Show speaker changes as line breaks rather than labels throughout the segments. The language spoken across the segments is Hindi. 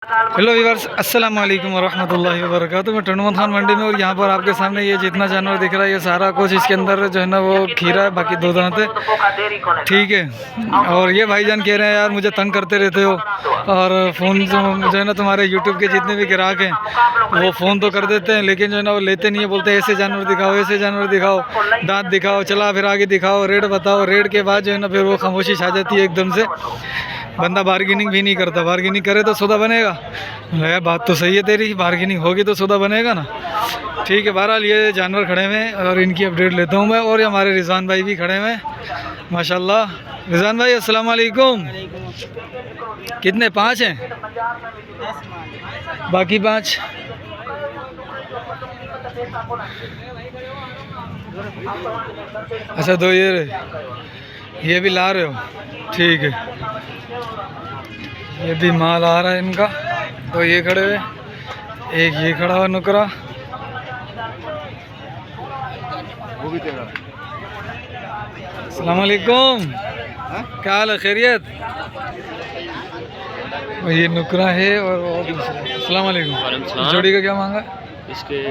हेलो व्यूअर्स, अस्सलाम वालेकुम वरहमतुल्लाहि वबरकातुहू। मैं टंडमान खान मंडी में, और यहाँ पर आपके सामने ये जितना जानवर दिख रहा है, ये सारा कुछ इसके अंदर जो है ना वो खीरा है, बाकी दो दांत है। ठीक है। और ये भाईजान कह रहे हैं यार मुझे तंग करते रहते हो, और फ़ोन जो है ना तुम्हारे यूट्यूब के जितने भी ग्राहक हैं वो फ़ोन तो कर देते हैं, लेकिन जो है ना वो लेते नहीं है। बोलते हैं ऐसे जानवर दिखाओ, ऐसे जानवर दिखाओ, दांत दिखाओ, चला फिर आगे दिखाओ, रेट बताओ। रेट के बाद जो है ना फिर वो खामोशी छा जाती है एकदम से। बंदा बार्गेनिंग भी नहीं करता। बार्गेनिंग करे तो सौदा बनेगा। है बात तो सही है तेरी, बार्गेनिंग होगी तो सौदा बनेगा ना। ठीक है। बहरहाल ये जानवर खड़े हुए हैं और इनकी अपडेट लेता हूँ मैं। और ये हमारे रिजवान भाई भी खड़े हुए हैं माशाल्लाह। रिजवान भाई अस्सलाम वालेकुम। कितने? 5 हैं? बाकी 5? अच्छा, 2 ये भी ला रहे हो? ठीक है। ये भी माल आ रहा है इनका। तो ये खड़े हुए, एक ये खड़ा हुआ नुकरा। अस्सलाम वालेकुम, क्या हाल है? खैरियत? और ये नुकरा है और वो दूसरा। अस्सलाम वालेकुम। जोड़ी का क्या मांगा?
इसके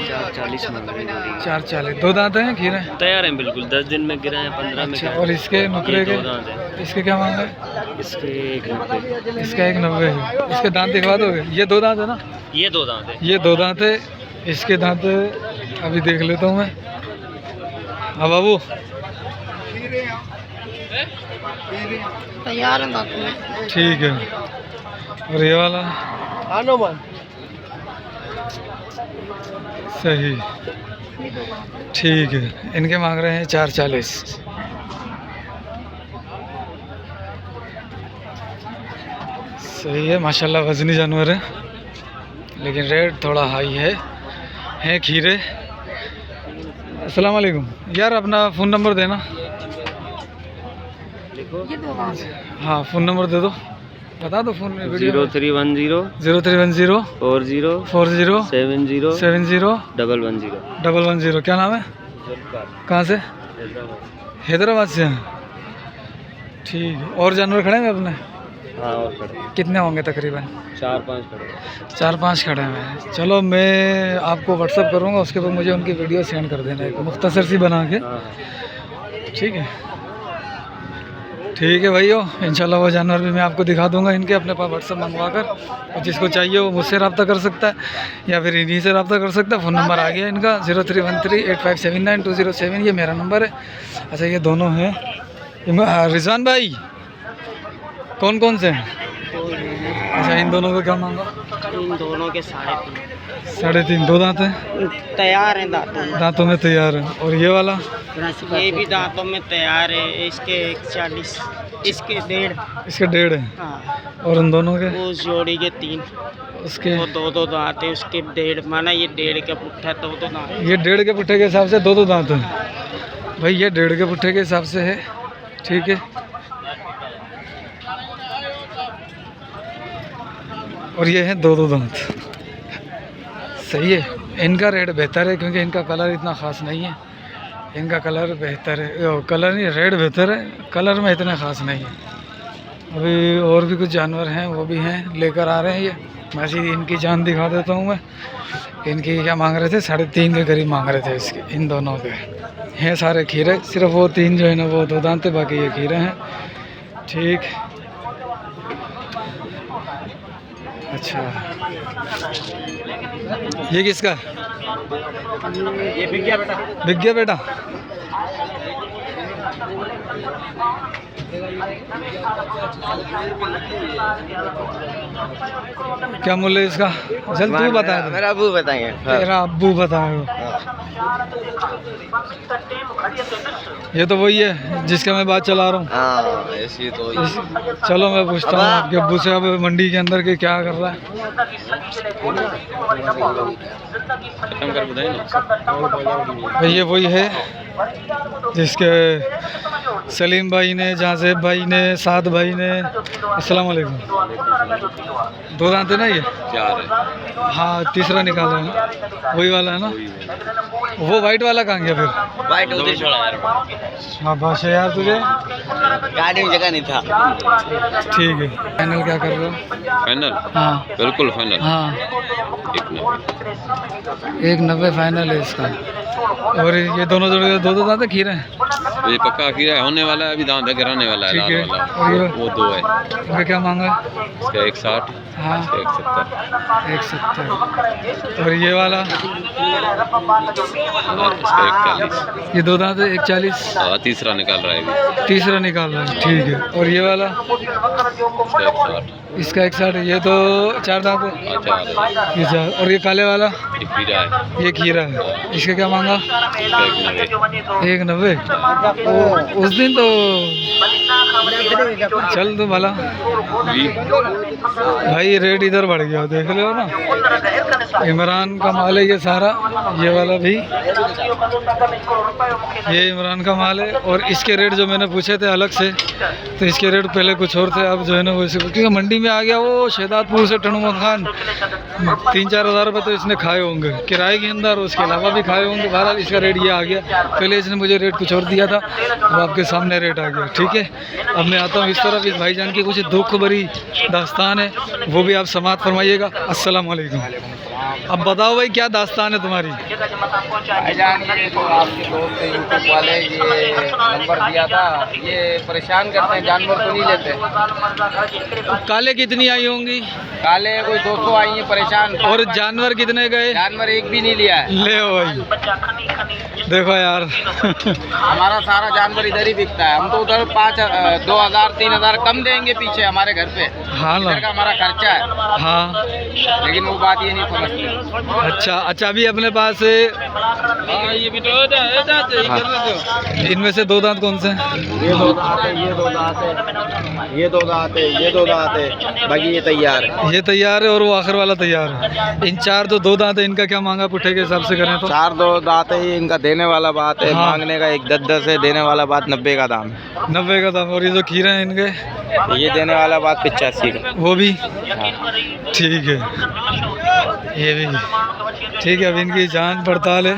440 मांग रहे हैं।
440। 2 दांत हैं? खीरे
तैयार हैं बिल्कुल, 10 दिन में गिरा है, 15 में।
अच्छा। और इसके नुकरे के?
2 दांत है।
इसके क्या मांगा है?
इसके 190।
इसका 190 है। इसके दांत दिखवा दोगे? ये 2 दांत है ना?
ये 2 दांत है।
ये 2 दांत है। इसके दांत अभी देख लेता हूँ मैं। हाँ बाबू,
तैयार है दांत में।
ठीक है। और ये वाला? सही, ठीक है। इनके मांग रहे हैं 440। सही है माशाल्लाह, वजनी जानवर है, लेकिन रेट थोड़ा हाई है खीरे। अस्सलाम वालेकुम। यार अपना फ़ोन नंबर देना। हाँ, फ़ोन नंबर दे दो, बता दो फ़ोन में।
0310
0310
40
70
70
110
110।
क्या नाम है? कहाँ से? हैदराबाद से हैं? ठीक है। और जानवर खड़े हैं अपने?
हाँ, और खड़े
कितने होंगे तकरीबन?
4-5 खड़े।
4-5 खड़े हैं। चलो मैं आपको व्हाट्सअप करूँगा, उसके बाद मुझे उनकी वीडियो सेंड कर देना, एक मुख्तसर सी बना के।
हाँ।
ठीक है। ठीक है भाइयों, इंशाल्लाह वो जानवर भी मैं आपको दिखा दूंगा इनके, अपने पास व्हाट्सअप मंगवा कर। और जिसको चाहिए वो मुझसे रब्ता कर सकता है या फिर इन्हीं से रब्ता कर सकता है। फ़ोन नंबर आ गया इनका 03138579 ये मेरा नंबर है। अच्छा, ये दोनों हैं। रिजवान भाई कौन कौन से हैं? अच्छा, इन दोनों को क्या मांगा?
इन दोनों के 3.5।
3.5। 2 दांत हैं?
तैयार है दांतों
दांतों में तैयार है। और ये वाला?
ये भी दांतों में तैयार है। इसके 140, इसके 1.5।
इसके 1.5 है।
हाँ।
और उन दोनों के?
उस जोड़ी के 3।
उसके
वो 2 दांत है, उसके 1.5। माना ये 1.5 का पुट्ठा, 2 दांत।
ये 1.5 के पुट्ठे के हिसाब से 2 दांत है भाई। ये 1.5 के पुट्ठे के हिसाब से है। ठीक है। और ये है 2 दांत। सही है। इनका रेट बेहतर है क्योंकि इनका कलर इतना ख़ास नहीं है। इनका कलर बेहतर है, कलर नहीं, रेट बेहतर है, कलर में इतना ख़ास नहीं है। अभी और भी कुछ जानवर हैं, वो भी हैं, लेकर आ रहे हैं ये। मैं सीधी इनकी जान दिखा देता हूँ मैं। इनकी क्या मांग रहे थे? 3.5 के करीब मांग रहे थे इसके। इन दोनों के हैं सारे खीरे, सिर्फ वो 3 जो है ना वो 2 दांत है, बाकी ये खीरे हैं। ठीक। अच्छा, ये किसका?
ये बिक गया बेटा।
बिक गया बेटा? क्या मूल्य है इसका? चल तू बता।
मेरा अबू बताएंगे।
तेरा अब्बू बताएगा। ये तो वही है जिसका मैं बात चला रहा हूँ।
हाँ, ऐसी तो
चलो मैं पूछता हूँ आपके अब्बू से, अब मंडी के अंदर के क्या कर रहा है। भाई ये वही है जिसके सलीम भाई ने, जाजेब भाई ने, साद भाई ने। अस्सलाम वालेकुम। दो दांत है ना ये?
4 है।
हाँ, तीसरा निकाला है ना, वही वाला है ना? वो वाइट वाला कहाँ गया फिर?
वाइट उधर छोड़ा यार,
हाँ बादशाह यार, तुझे
गाड़ी में जगह नहीं था।
ठीक है। फाइनल क्या कर रहे हो?
फाइनल?
हाँ
बिल्कुल फाइनल।
हाँ,
190।
190 फाइनल है इसका। और ये दोनों जोड़े दो दो दांत खीरे हैं?
ये पक्का खीरा होने वाला है, अभी दांत है, गिराने वाला है
ठीक
लाल
है।
वाला।
और ये
वो 2 है।
इनका क्या मांगा?
इसका 160,
हाँ,
इसका 170,
170। और ये वाला?
इसका 140।
ये दो दांत है, 140।
हाँ, तीसरा निकाल रहा है अभी।
तीसरा निकाल रहा है, ठीक है। और ये वाला?
इसका 160।
इसका 160। ये तो 4 दांत है।
हाँ, 4 है।
ये 4। और ये काले वाला?
ये खीरा है।
ये खीरा है। इसका क्या मांगा?
इसका 190।
190। उस दिन तो चल तो भला
जी।
भाई, रेट इधर बढ़ गया, देख रहे हो ना? इमरान का माल है ये सारा, ये वाला भी, ये इमरान का माल है। और इसके रेट जो मैंने पूछे थे अलग से, तो इसके रेट पहले कुछ और थे, अब जो है ना वैसे, क्योंकि मंडी में आ गया वो शहदादपुर से टनूमत खान, 3-4 हज़ार रुपये तो इसने खाए होंगे किराए के अंदर, उसके अलावा भी खाए होंगे। बहरहाल इसका रेट ये आ गया। पहले इसने मुझे रेट कुछ और दिया था, अब आपके सामने रेट आ गया। ठीक है, अब मैं आता हूँ इस तरफ। इस भाईजान की कुछ दुख भरी दास्तान है, वो भी आप समाअत फरमाइएगा। अस्सलाम वालेकुम। अब बताओ भाई, क्या दास्तान है तुम्हारी?
भाईजान, ये तो आपके दोस्त यूट्यूब वाले ये नंबर दिया था, ये परेशान करते हैं, जानवर तो नहीं लेते।
काले कितनी आई होंगी?
काले कोई 200 आई हैं परेशान।
और जानवर कितने गए?
जानवर एक भी नहीं लिया है।
ले भाई, देखो यार
हमारा सारा जानवर इधर ही बिकता है। हम तो उधर 2,000-3,000 कम देंगे पीछे हमारे घर पे।
हाँ ना,
इधर का हमारा खर्चा है।
हाँ,
लेकिन वो बात ये नहीं समझते।
अच्छा अच्छा। अभी अपने पास
ये भी तो
इनमें से दो दांत कौन से हैं?
ये 2 दांत है, ये 2 दांत है, ये 2 दांत है, ये 2 दांत है, बाकी ये तैयार है।
ये तैयार है और वो आखिर वाला तैयार है। इन 4 तो 2 दांत है, इनका क्या मांगा पुट्ठे के हिसाब से करें तो?
4 2 दांत है, ये इनका देने वाला बात है।
हाँ।
मांगने का 1 10 है, देने वाला बात 90 का दाम है।
90 का दाम। और ये जो खीरे हैं इनके?
ये देने वाला बात 85 का।
वो भी
हाँ।
ठीक है, ये भी ठीक है। अब इनकी जांच पड़ताल है,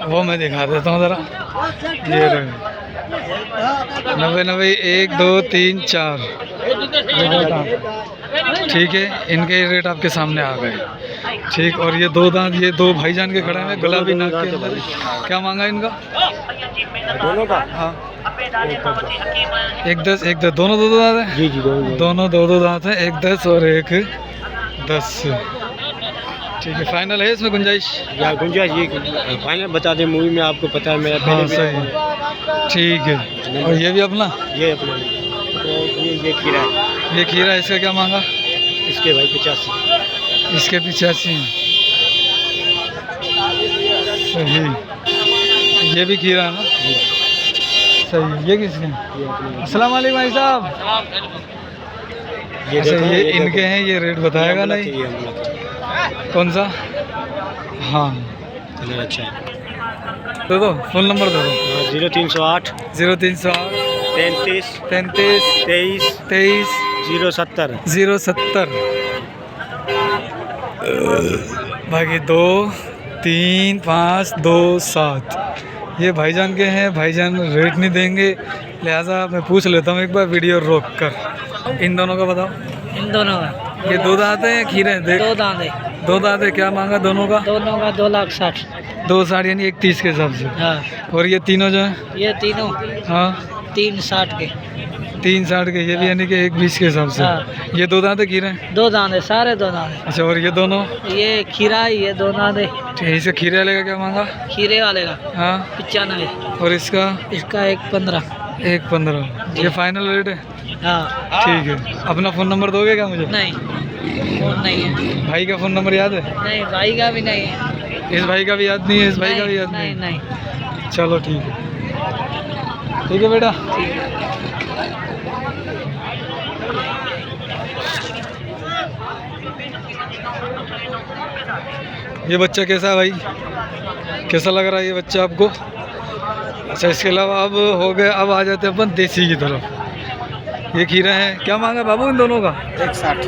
वो मैं दिखा देता हूँ ज़रा। ये रहे 90 1 2 3 4। ठीक है, इनके रेट आपके सामने आ गए। ठीक। और ये 2 दांत, ये 2 भाईजान के खड़े हैं गुलाबी नाक के अंदर। क्या मांगा इनका?
दोनों का?
हाँ, 1 10 1 10। दोनों 2 दांत हैं?
जी जी,
दोनों 2 दांत हैं, 1 10 और 1 10। ठीक है, फाइनल है इसमें गुंजाइश?
या गुंजाइश ये फाइनल बता दें, मूवी में आपको पता है मेरा
हाँ सही है। ठीक है। और ये भी अपना?
ये अपना तो ये खीरा है।
ये खीरा, इसका क्या मांगा?
इसके भाई 85।
इसके 85 हैं। सही। ये भी खीरा है ना? सही है। ये किसके हैं? अस्सलाम वालेकुम भाई साहब। अच्छा, ये इनके हैं, ये रेट बताएगा नहीं? कौन सा? हाँ,
अच्छा,
दे दो, फ़ोन नंबर दे दो।
0308
0308
33
33
23
23
070।
070। बाकी 2 3 5 2 7। ये भाईजान के हैं, भाईजान रेट नहीं देंगे, लिहाजा मैं पूछ लेता हूँ एक बार वीडियो रोक कर। इन दोनों का बताओ।
इन दोनों का
ये 2 दांत हैं, खीरे हैं? देख,
2 दांत है।
2 दांत है। क्या मांगा दोनों का?
दोनों का 2,60,000।
260 यानी 130 के हिसाब से।
हाँ,
और ये तीनों जो हैं?
ये तीनों
हाँ,
3,60 के।
360 के। ये भी यानी कि 120 के हिसाब से।
हाँ।
ये 2 दांत है, खीरे हैं?
2 दांत है, सारे 2 दांत है।
अच्छा। और ये दोनों?
ये खीरा है, ये 2 दांत है।
ठीक है। इसका खीरे वाले का क्या मांगा?
खीरे वाले का
हाँ।
95।
और इसका?
इसका 1,15।
1,15। ये फाइनल रेट है?
हाँ।
ठीक है। अपना फ़ोन नंबर दोगे क्या मुझे?
नहीं, फोन नहीं है।
भाई का फ़ोन नंबर याद है?
नहीं, भाई का भी नहीं है।
इस भाई का भी याद नहीं है? इस भाई का भी याद
नहीं
नहीं?
नहीं।
चलो ठीक है। ठीक है बेटा। ये बच्चा कैसा है भाई? कैसा लग रहा है ये बच्चा आपको? अच्छा, इसके अलावा अब हो गए, अब आ जाते हैं अपन देसी की तरफ। ये खीरे हैं, क्या मांगा बाबू इन दोनों का?
160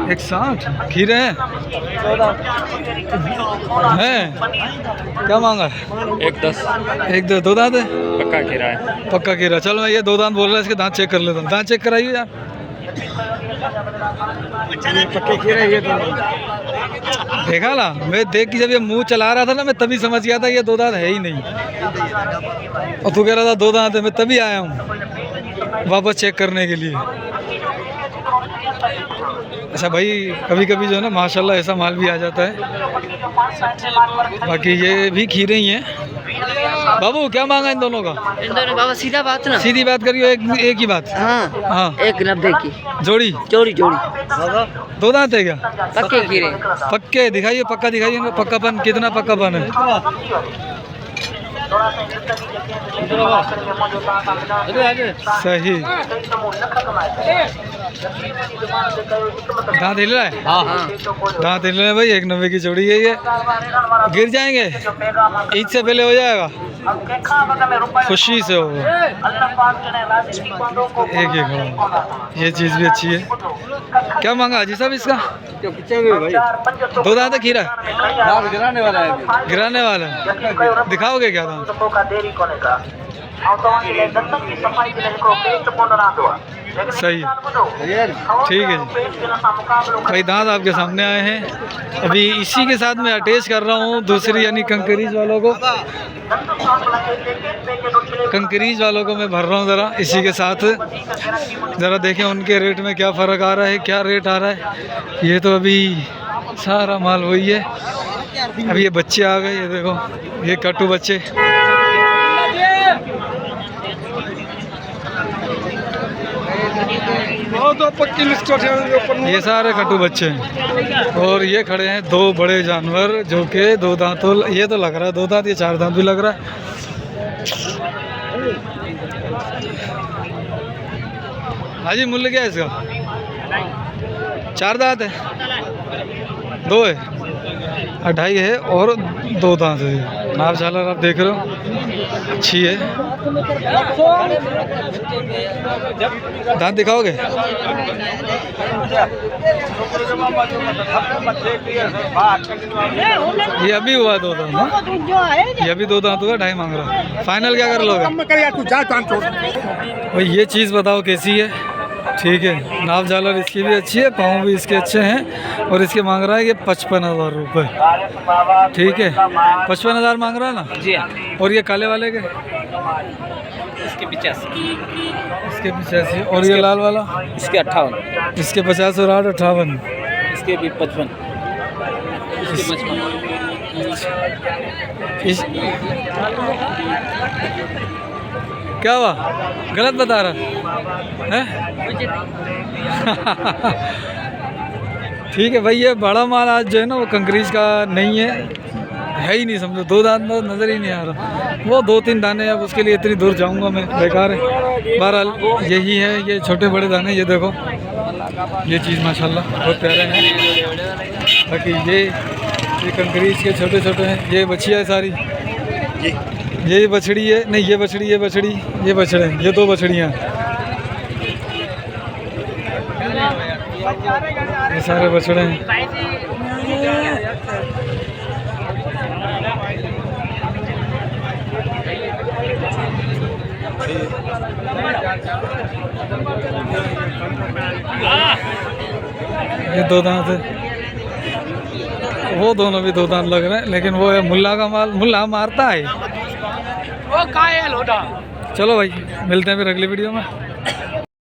160 खीरे हैं। क्या मांगा है?
110
एक दो दांत है,
पक्का खीरा है।
पक्का खीरा। चलो मैं ये दो दांत बोल रहा है, इसके दांत चेक कर लेता हूँ। दांत चेक कराइए यार।
पक्के खीरे ये दोनों।
देखा ना, मैं देख के जब ये मुंह चला रहा था ना, मैं तभी समझ गया था ये दो दांत है ही नहीं। और तू कह रहा था दो दांत है, मैं तभी आया हूँ वापस चेक करने के लिए। अच्छा भाई, कभी कभी जो है ना माशाल्लाह ऐसा माल भी आ जाता है। बाकी ये भी खीरे ही हैं। बाबू क्या मांगा इन दोनों का?
इन दोनों बाबा सीधा बात ना,
सीधी बात करियो, एक ही बात।
हाँ
हाँ,
190 की
जोड़ी।
जोड़ी।
दो दांत है क्या?
पक्के खीरे।
पक्के दिखाइए, पक्का दिखाइए इनका पक्कापन, कितना पक्कापन है? सही। दांत हिल रहा है?
हाँ
दांत हिल रहा है भाई। 190 की जोड़ी है ये। गिर जाएंगे, ईद से पहले हो जाएगा, खुशी से होगा। एक ही खड़ा, ये चीज़ भी अच्छी है। क्या मांगा हाजी साहब इसका? दो दांत है खीरा?
गिराने वाला है।
गिराने वाला है। दिखाओगे क्या दांत? सही, ठीक है जी भाई। दांत आपके सामने आए हैं। अभी इसी के साथ मैं अटैच कर रहा हूँ दूसरी, यानी कंकरीज वालों को। कंकरीज वालों को मैं भर रहा हूँ ज़रा इसी के साथ। ज़रा देखें उनके रेट में क्या फ़र्क आ रहा है, क्या रेट आ रहा है। ये तो अभी सारा माल वही है। अभी ये बच्चे आ गए, ये देखो, ये कट्टू बच्चे। ये सारे कट्टू बच्चे हैं। और ये खड़े हैं दो बड़े जानवर, जो कि दो दांतों, ये तो लग रहा है दो दांत, ये चार दांत भी लग रहा है। हाजी मूल्य क्या है इसका? चार दांत है, दो है, 2.5 है और दो दांत है। नाप झालर आप देख रहे हो, अच्छी है। दांत दिखाओगे? ये अभी हुआ दो दांत ना? ये अभी दो दांत हुआ, 2.5 मांग रहा है। फाइनल क्या कर लोगे? भाई ये चीज़ बताओ कैसी है? ठीक है, नाप झालर इसकी भी अच्छी है, पाँव भी इसके अच्छे हैं। और इसके मांग रहा है ये 55,000 रुपये। ठीक है, 55,000 मांग रहा है ना
जी।
और ये काले वाले के?
इसके 85।
इसके 85। और ये लाल वाला?
इसके 58।
इसके 50 और 8 58।
इसके भी 55।
क्या हुआ? गलत बता रहा है? ठीक है भाई, ये बड़ा माल आज जो है ना वो कंकरीज का नहीं है ही नहीं, समझो। दो दांत नज़र ही नहीं आ रहा। वो 2-3 दाने, अब उसके लिए इतनी दूर जाऊंगा मैं, बेकार है। बहरहाल यही है, ये छोटे बड़े दाने। ये देखो, ये चीज़ माशाल्लाह बहुत प्यारे हैं। बाकी ये कंकरीज के छोटे छोटे हैं। ये बछिया है सारी, ये बछड़ी है, नहीं ये बछड़ी, ये बछड़ी, ये बछड़े, ये दो बछड़ियाँ, ये सारे बछड़े हैं। ये दो दांत है, वो दोनों भी दो दांत लग रहे हैं। लेकिन वो है मुल्ला का माल, मुल्ला मारता है। चलो भाई, मिलते हैं फिर अगली वीडियो में।